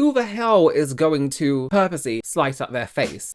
Who the hell is going to purposely slice up their face?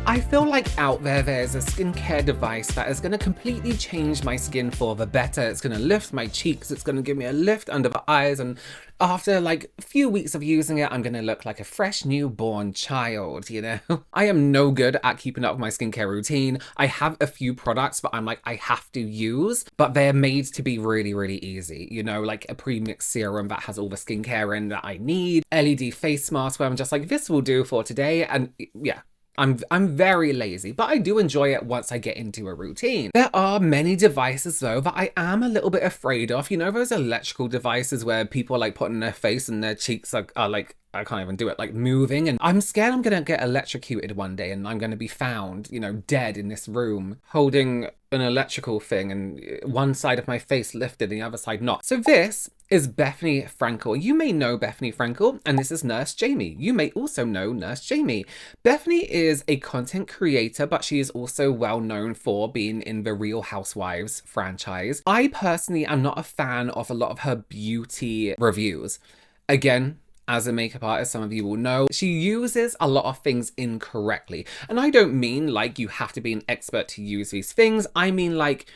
I feel like out there's a skincare device that is going to completely change my skin for the better. It's going to lift my cheeks. It's going to give me a lift under the eyes. And after like a few weeks of using it, I'm going to look like a fresh newborn child, you know? I am no good at keeping up with my skincare routine. I have a few products, but I'm like, I have to use, but they're made to be really, really easy. You know, like a pre-mixed serum that has all the skincare in that I need. LED face mask where I'm just like, this will do for today. And yeah. I'm very lazy, but I do enjoy it once I get into a routine. There are many devices though that I am a little bit afraid of. You know, those electrical devices where people like putting their face and their cheeks are like, I can't even do it, like moving. And I'm scared I'm gonna get electrocuted one day and I'm gonna be found, you know, dead in this room holding an electrical thing and one side of my face lifted and the other side not. So this is Bethany Frankel. You may know Bethany Frankel, and this is Nurse Jamie. You may also know Nurse Jamie. Bethany is a content creator, but she is also well known for being in the Real Housewives franchise. I personally am not a fan of a lot of her beauty reviews. Again, as a makeup artist, some of you will know, she uses a lot of things incorrectly. And I don't mean like you have to be an expert to use these things. I mean like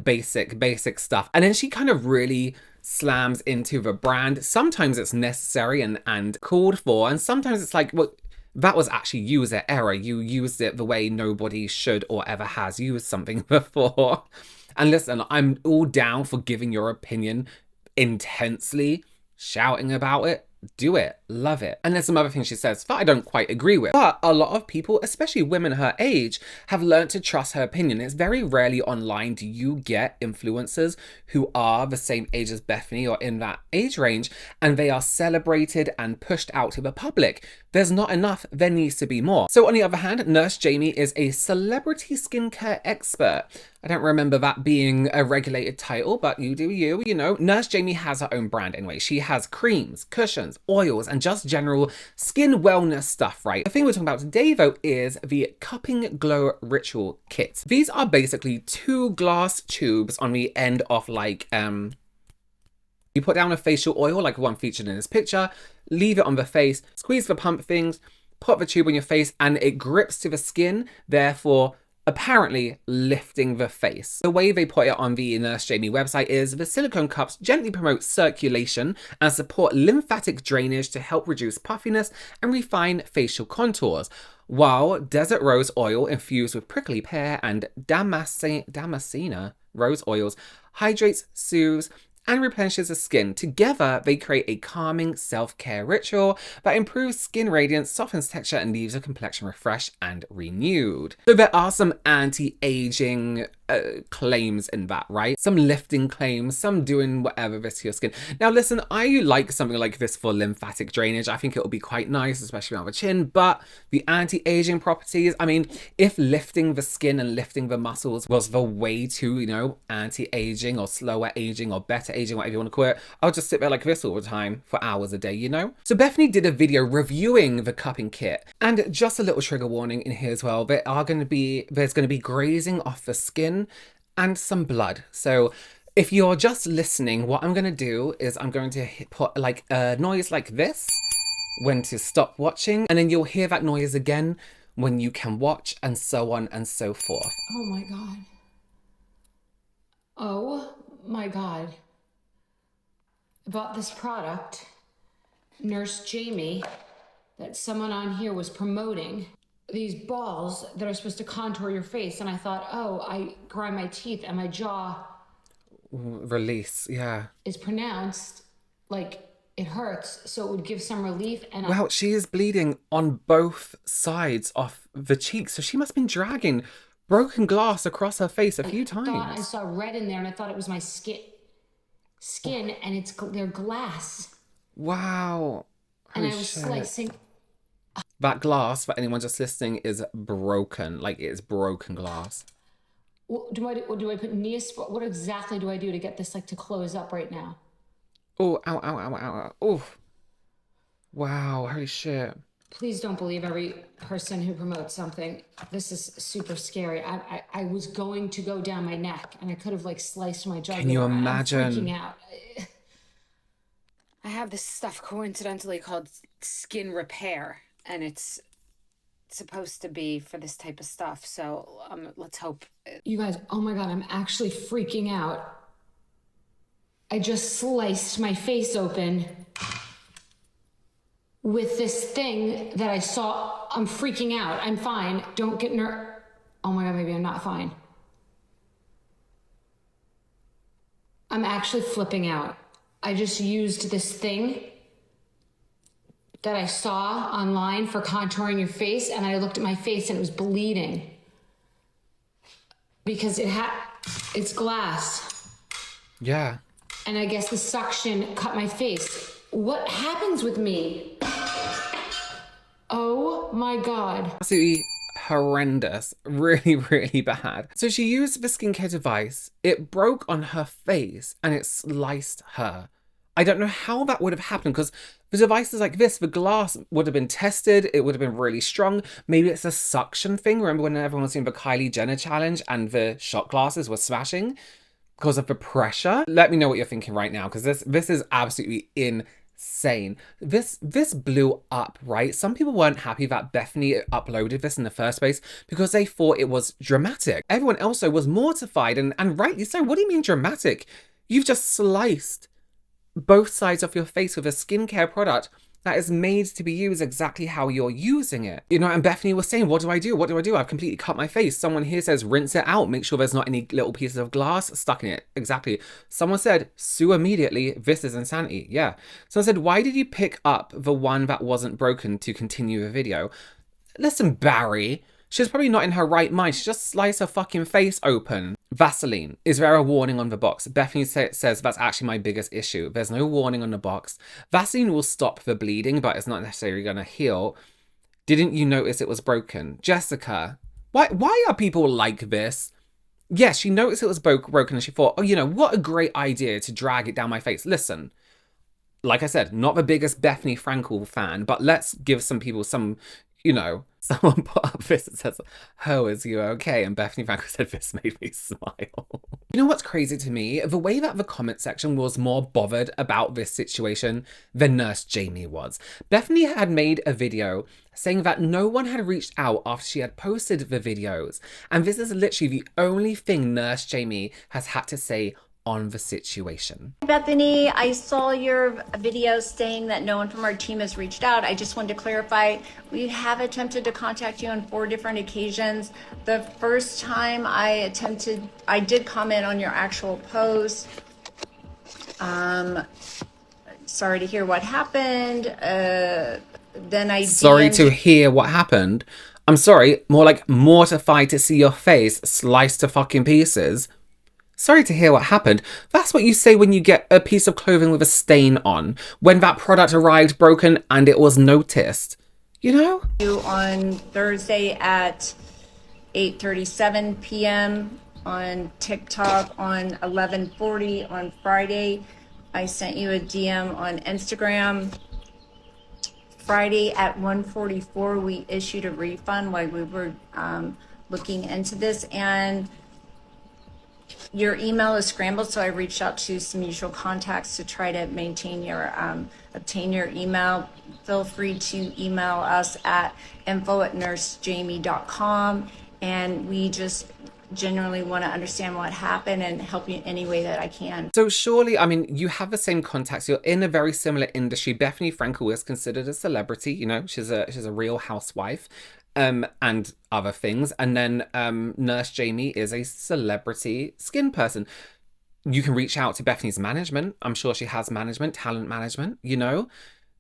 basic stuff. And then she kind of really slams into the brand. Sometimes it's necessary and called for. And sometimes it's like, well, that was actually user error. You used it the way nobody should or ever has used something before. And listen, I'm all down for giving your opinion intensely, shouting about it, do it, love it. And there's some other things she says that I don't quite agree with. But a lot of people, especially women her age, have learned to trust her opinion. It's very rarely online do you get influencers who are the same age as Bethany or in that age range, and they are celebrated and pushed out to the public. There's not enough, there needs to be more. So on the other hand, Nurse Jamie is a celebrity skincare expert. I don't remember that being a regulated title, but you do you know. Nurse Jamie has her own brand anyway. She has creams, cushions, oils, and just general skin wellness stuff, right? The thing we're talking about today though is the Cupping Glow Ritual Kit. These are basically 2 glass tubes on the end of like, you put down a facial oil like the one featured in this picture, leave it on the face, squeeze the pump things, put the tube on your face, and it grips to the skin, therefore apparently lifting the face. The way they put it on the Nurse Jamie website is the silicone cups gently promote circulation and support lymphatic drainage to help reduce puffiness and refine facial contours, while desert rose oil infused with prickly pear and damascena rose oils hydrates, soothes, and replenishes the skin. Together, they create a calming self-care ritual that improves skin radiance, softens texture, and leaves a complexion refreshed and renewed. So there are some anti-aging claims in that, right? Some lifting claims, some doing whatever this to your skin. Now listen, I like something like this for lymphatic drainage. I think it will be quite nice, especially around the chin, but the anti-aging properties, I mean, if lifting the skin and lifting the muscles was the way to, you know, anti-aging or slower aging or better aging, whatever you want to call it, I'll just sit there like this all the time for hours a day, you know? So Bethany did a video reviewing the cupping kit, and just a little trigger warning in here as well. There's going to be grazing off the skin and some blood. So if you're just listening, what I'm going to do is I'm going to put like a noise like this when to stop watching, and then you'll hear that noise again when you can watch, and so on and so forth. Oh my God. Oh my God. I bought this product, Nurse Jamie, that someone on here was promoting. These balls that are supposed to contour your face, and I thought, oh, I grind my teeth and my jaw Release, yeah. is pronounced like it hurts, so it would give some relief. And well, she is bleeding on both sides of the cheeks, so she must have been dragging broken glass across her face a few times. I saw red in there, and I thought it was my skin, and they're glass. Wow. And I was slicing. That glass, for anyone just listening, is broken. Like, it's broken glass. Do I put Neosporin? What exactly do I do to get this like to close up right now? Oh, ow, ow, ow, ow, ow. Oh. Wow, holy shit. Please don't believe every person who promotes something. This is super scary. I was going to go down my neck, and I could have like sliced my jugular. Can you imagine? I'm freaking out. have this stuff coincidentally called skin repair, and it's supposed to be for this type of stuff. So let's hope. You guys, oh my God, I'm actually freaking out. I just sliced my face open with this thing that I saw. I'm freaking out. I'm fine. Don't get oh my God, maybe I'm not fine. I'm actually flipping out. I just used this thing that I saw online for contouring your face, and I looked at my face and it was bleeding because it's glass. Yeah. And I guess the suction cut my face. What happens with me? Oh my God. Absolutely horrendous. Really, really bad. So she used the skincare device. It broke on her face and it sliced her. I don't know how that would have happened, because the devices like this, the glass would have been tested. It would have been really strong. Maybe it's a suction thing. Remember when everyone was doing the Kylie Jenner challenge and the shot glasses were smashing because of the pressure? Let me know what you're thinking right now, because this is absolutely insane. This blew up, right? Some people weren't happy that Bethany uploaded this in the first place because they thought it was dramatic. Everyone else though was mortified, and rightly so. What do you mean dramatic? You've just sliced both sides of your face with a skincare product that is made to be used exactly how you're using it. You know, and Bethany was saying, what do I do? What do I do? I've completely cut my face. Someone here says, rinse it out. Make sure there's not any little pieces of glass stuck in it. Exactly. Someone said, sue immediately. This is insanity. Yeah. Someone said, why did you pick up the one that wasn't broken to continue the video? Listen, Barry. She's probably not in her right mind. She just sliced her fucking face open. Vaseline. Is there a warning on the box? Bethany says that's actually my biggest issue. There's no warning on the box. Vaseline will stop the bleeding, but it's not necessarily going to heal. Didn't you notice it was broken? Jessica, why are people like this? Yes, she noticed it was broken and she thought, oh, you know, what a great idea to drag it down my face. Listen, like I said, not the biggest Bethany Frankel fan, but let's give some people some, you know, someone put up this that says, oh, is you okay? And Bethany Frankel said, this made me smile. You know what's crazy to me? The way that the comment section was more bothered about this situation than Nurse Jamie was. Bethany had made a video saying that no one had reached out after she had posted the videos. And this is literally the only thing Nurse Jamie has had to say on the situation. Bethany, I saw your video saying that no one from our team has reached out. I just wanted to clarify, we have attempted to contact you on 4 different occasions. The first time I did comment on your actual post. Sorry to hear what happened. Then I Sorry to hear what happened. I'm sorry, more like mortified to see your face sliced to fucking pieces. Sorry to hear what happened. That's what you say when you get a piece of clothing with a stain on. When that product arrived broken and it was noticed. You know? On Thursday at 8:37 p.m. on TikTok, on 11:40 on Friday. I sent you a DM on Instagram. Friday at 1:44 we issued a refund while we were looking into this, and your email is scrambled, so I reached out to some mutual contacts to try to maintain your obtain your email. Feel free to email us at info@nursejamie.com, and we just genuinely want to understand what happened and help you in any way that I can. So surely, I mean, you have the same contacts. You're in a very similar industry. Bethany Frankel is considered a celebrity. You know, she's a real housewife. And other things. And then Nurse Jamie is a celebrity skin person. You can reach out to Bethany's management. I'm sure she has management, talent management, you know,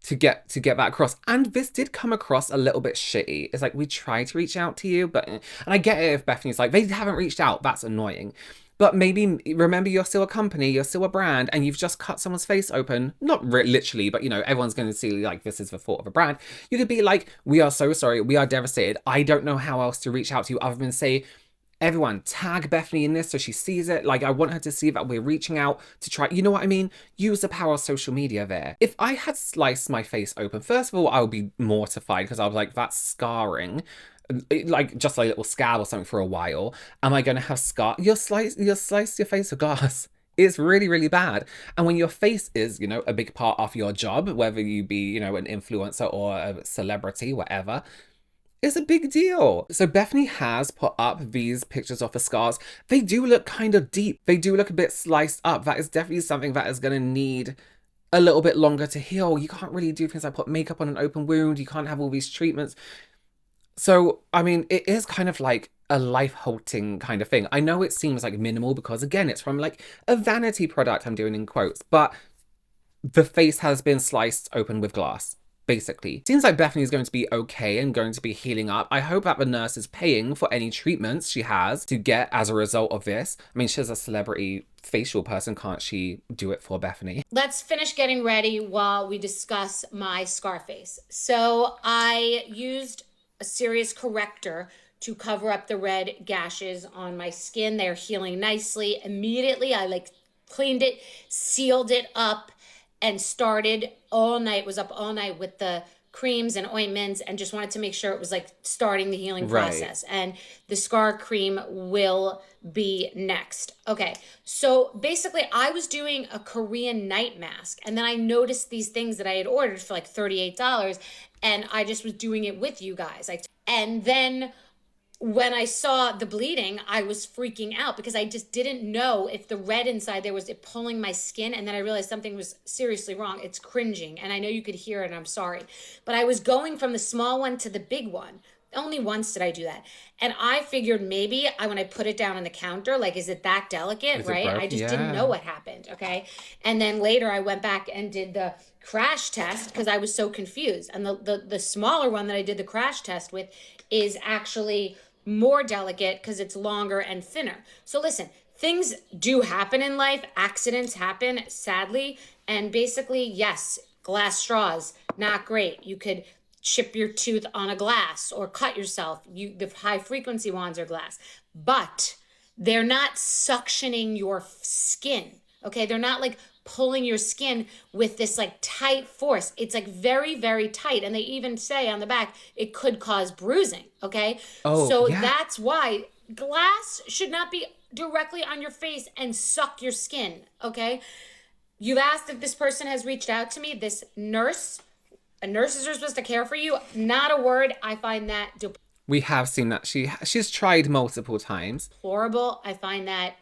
to get that across. And this did come across a little bit shitty. It's like, we tried to reach out to you, but... And I get it if Bethany's like, they haven't reached out. That's annoying. But maybe, remember, you're still a company, you're still a brand, and you've just cut someone's face open. Not literally, but, you know, everyone's going to see, like, this is the thought of a brand. You could be like, we are so sorry, we are devastated. I don't know how else to reach out to you other than say, everyone, tag Bethany in this so she sees it. Like, I want her to see that we're reaching out to try, you know what I mean? Use the power of social media there. If I had sliced my face open, first of all, I would be mortified because I was like, that's scarring. Like just a little scab or something for a while. Am I going to have scar? You'll slice your face with glass. It's really, really bad. And when your face is, a big part of your job, whether you be, an influencer or a celebrity, whatever, it's a big deal. So Bethany has put up these pictures of her scars. They do look kind of deep. They do look a bit sliced up. That is definitely something that is going to need a little bit longer to heal. You can't really do things like put makeup on an open wound. You can't have all these treatments. So, I mean, it is kind of like a life-halting kind of thing. I know it seems like minimal because, again, it's from like a vanity product, I'm doing in quotes, but the face has been sliced open with glass. Basically. Seems like Bethany is going to be okay and going to be healing up. I hope that the nurse is paying for any treatments she has to get as a result of this. I mean, she's a celebrity facial person. Can't she do it for Bethany? Let's finish getting ready while we discuss my scar face. So I used a serious corrector to cover up the red gashes on my skin. They're healing nicely. Immediately, I cleaned it, sealed it up, and started all night, was up all night with the creams and ointments and just wanted to make sure it was starting the healing process. Right. And the scar cream will be next. Okay, so basically I was doing a Korean night mask and then I noticed these things that I had ordered for $38 and I just was doing it with you guys. And then when I saw the bleeding, I was freaking out because I just didn't know if the red inside there was it pulling my skin. And then I realized something was seriously wrong. It's cringing. And I know you could hear it and I'm sorry. But I was going from the small one to the big one. Only once did I do that. And I figured maybe when I put it down on the counter, is it that delicate, right? I just didn't know what happened, okay? And then later I went back and did the crash test because I was so confused. And the smaller one that I did the crash test with is actually more delicate because it's longer and thinner. So listen, things do happen in life. Accidents happen, sadly. And basically, yes, glass straws, not great. You could chip your tooth on a glass or cut yourself. The high frequency ones are glass. But they're not suctioning your skin, okay? They're not pulling your skin with this tight force. It's very, very tight. And they even say on the back, it could cause bruising, okay? That's why glass should not be directly on your face and suck your skin, okay? You've asked if this person has reached out to me, this nurse. Nurses are supposed to care for you. Not a word. I find that we have seen that she's tried multiple times. Horrible. I find that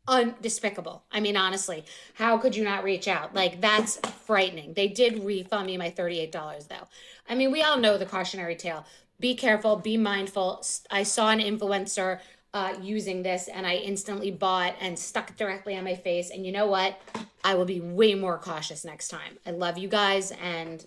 undespicable. I mean, honestly, how could you not reach out? That's frightening. They did refund me my $38 though. I mean, we all know the cautionary tale. Be careful, be mindful. I saw an influencer using this and I instantly bought and stuck it directly on my face. And you know what? I will be way more cautious next time. I love you guys and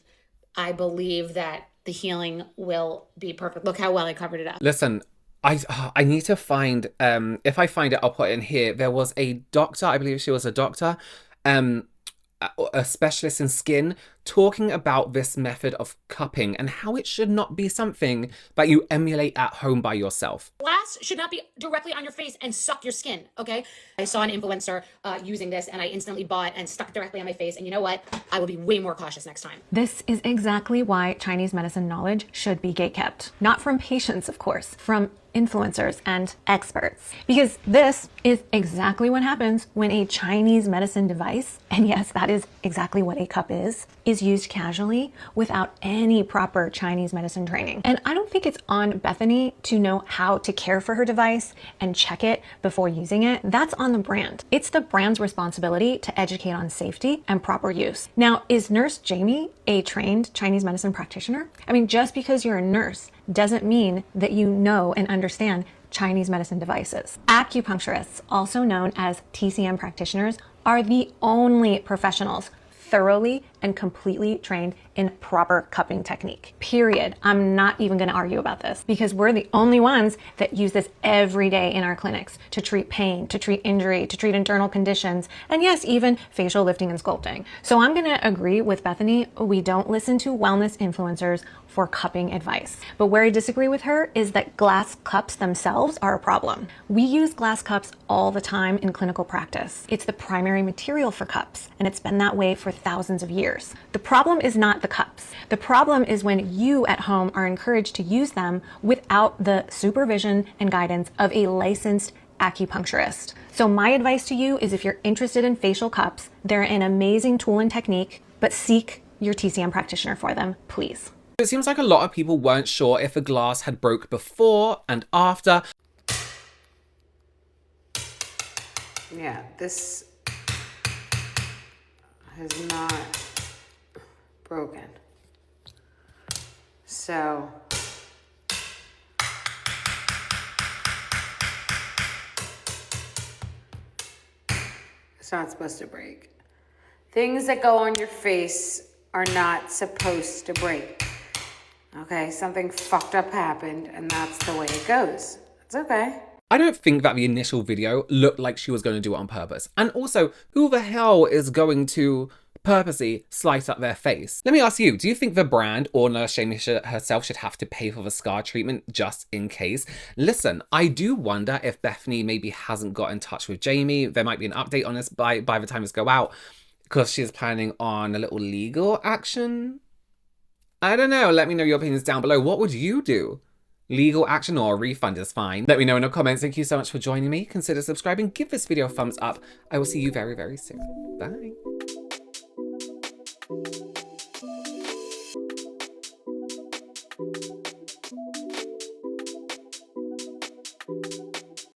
I believe that the healing will be perfect. Look how well I covered it up. Listen, I need to find, if I find it, I'll put it in here. There was a doctor, I believe she was a doctor, a specialist in skin, talking about this method of cupping and how it should not be something that you emulate at home by yourself. Glass should not be directly on your face and suck your skin, okay? I saw an influencer using this and I instantly bought and stuck it directly on my face. And you know what? I will be way more cautious next time. This is exactly why Chinese medicine knowledge should be gatekept. Not from patients, of course, from influencers and experts. Because this is exactly what happens when a Chinese medicine device, and yes, that is exactly what a cup is used casually without any proper Chinese medicine training. And I don't think it's on Bethany to know how to care for her device and check it before using it. That's on the brand. It's the brand's responsibility to educate on safety and proper use. Now, is Nurse Jamie a trained Chinese medicine practitioner? I mean, just because you're a nurse doesn't mean that you know and understand Chinese medicine devices. Acupuncturists, also known as TCM practitioners, are the only professionals thoroughly and completely trained in proper cupping technique. Period. I'm not even going to argue about this because we're the only ones that use this every day in our clinics to treat pain, to treat injury, to treat internal conditions, and yes, even facial lifting and sculpting. So I'm going to agree with Bethany. We don't listen to wellness influencers for cupping advice. But where I disagree with her is that glass cups themselves are a problem. We use glass cups all the time in clinical practice. It's the primary material for cups, and it's been that way for thousands of years. The problem is not the cups. The problem is when you at home are encouraged to use them without the supervision and guidance of a licensed acupuncturist. So my advice to you is if you're interested in facial cups, they're an amazing tool and technique, but seek your TCM practitioner for them, please. It seems like a lot of people weren't sure if the glass had broke before and after. Yeah, this has not broken. So it's not supposed to break. Things that go on your face are not supposed to break. Okay, something fucked up happened and that's the way it goes. It's okay. I don't think that the initial video looked like she was going to do it on purpose. And also, who the hell is going to purposely slice up their face? Let me ask you, do you think the brand or Nurse Jamie herself should have to pay for the scar treatment just in case? Listen, I do wonder if Bethany maybe hasn't got in touch with Jamie. There might be an update on this by the time this go out, because she's planning on a little legal action. I don't know. Let me know your opinions down below. What would you do? Legal action or a refund is fine. Let me know in the comments. Thank you so much for joining me. Consider subscribing. Give this video a thumbs up. I will see you very, very soon. Bye.